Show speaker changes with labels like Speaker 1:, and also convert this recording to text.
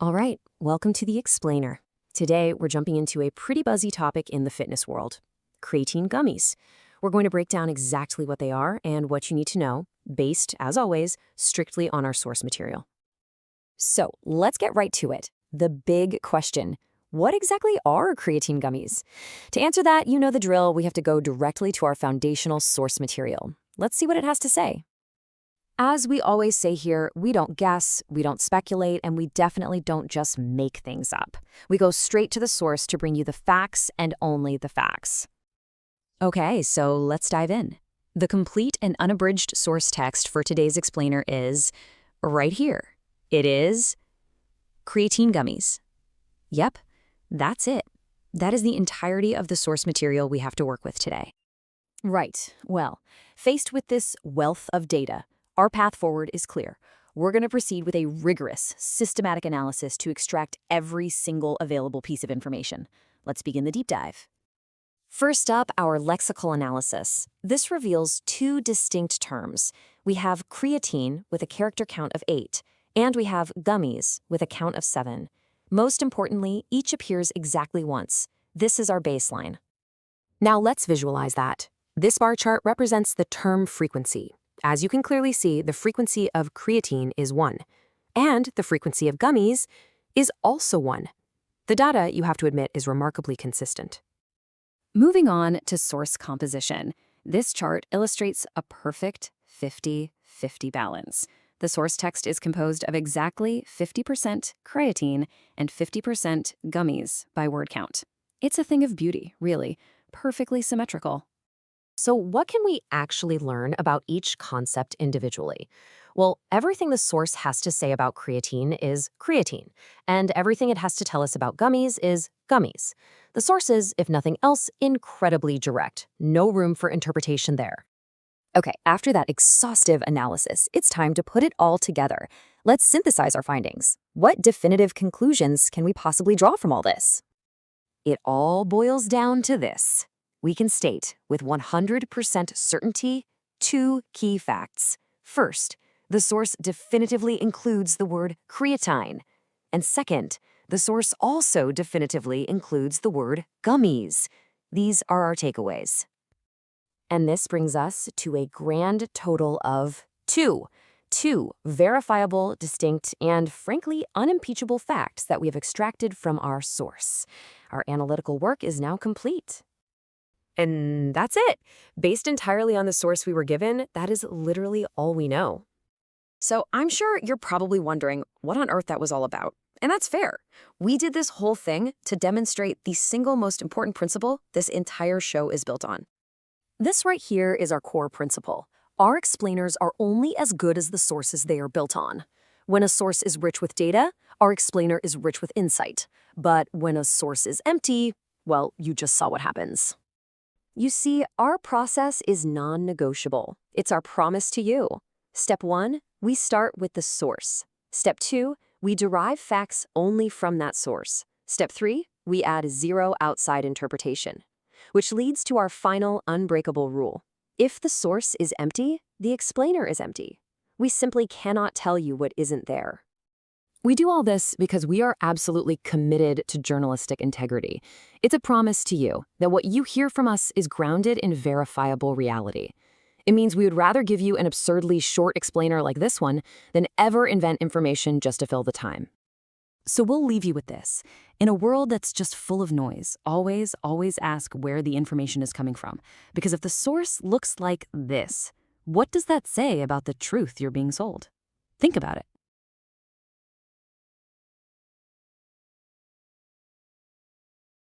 Speaker 1: All right, welcome to The Explainer. Today, we're jumping into a pretty buzzy topic in the fitness world, creatine gummies. We're going to break down exactly what they are and what you need to know, based, as always, strictly on our source material. So, let's get right to it. The big question. What exactly are creatine gummies? To answer that, you know the drill. We have to go directly to our foundational source material. Let's see what it has to say. As we always say here, we don't guess, we don't speculate, and we definitely don't just make things up. We go straight to the source to bring you the facts and only the facts. Okay, so let's dive in. The complete and unabridged source text for today's explainer is right here. It is creatine gummies. Yep, that's it. That is the entirety of the source material we have to work with today. Right, well, faced with this wealth of data, our path forward is clear. We're going to proceed with a rigorous, systematic analysis to extract every single available piece of information. Let's begin the deep dive. First up, our lexical analysis. This reveals two distinct terms. We have creatine with a character count of 8, and we have gummies with a count of 7. Most importantly, each appears exactly once. This is our baseline. Now let's visualize that. This bar chart represents the term frequency. As you can clearly see, the frequency of creatine is 1, and the frequency of gummies is also 1. The data, you have to admit, is remarkably consistent. Moving on to source composition, this chart illustrates a perfect 50-50 balance. The source text is composed of exactly 50% creatine and 50% gummies by word count. It's a thing of beauty, really, perfectly symmetrical. So what can we actually learn about each concept individually? Well, everything the source has to say about creatine is creatine, and everything it has to tell us about gummies is gummies. The source is, if nothing else, incredibly direct. No room for interpretation there. Okay, after that exhaustive analysis, it's time to put it all together. Let's synthesize our findings. What definitive conclusions can we possibly draw from all this? It all boils down to this. We can state with 100% certainty 2 key facts. First, the source definitively includes the word creatine. And second, the source also definitively includes the word gummies. These are our takeaways. And this brings us to a grand total of 2. 2 verifiable, distinct, and frankly unimpeachable facts that we have extracted from our source. Our analytical work is now complete. And that's it. Based entirely on the source we were given, that is literally all we know. So I'm sure you're probably wondering what on earth that was all about. And that's fair. We did this whole thing to demonstrate the single most important principle this entire show is built on. This right here is our core principle. Our explainers are only as good as the sources they are built on. When a source is rich with data, our explainer is rich with insight. But when a source is empty, well, you just saw what happens. You see, our process is non-negotiable. It's our promise to you. Step 1, we start with the source. Step 2, we derive facts only from that source. Step 3, we add 0 outside interpretation, which leads to our final unbreakable rule. If the source is empty, the explainer is empty. We simply cannot tell you what isn't there. We do all this because we are absolutely committed to journalistic integrity. It's a promise to you that what you hear from us is grounded in verifiable reality. It means we would rather give you an absurdly short explainer like this one than ever invent information just to fill the time. So we'll leave you with this. In a world that's just full of noise, always ask where the information is coming from. Because if the source looks like this, what does that say about the truth you're being sold? Think about it.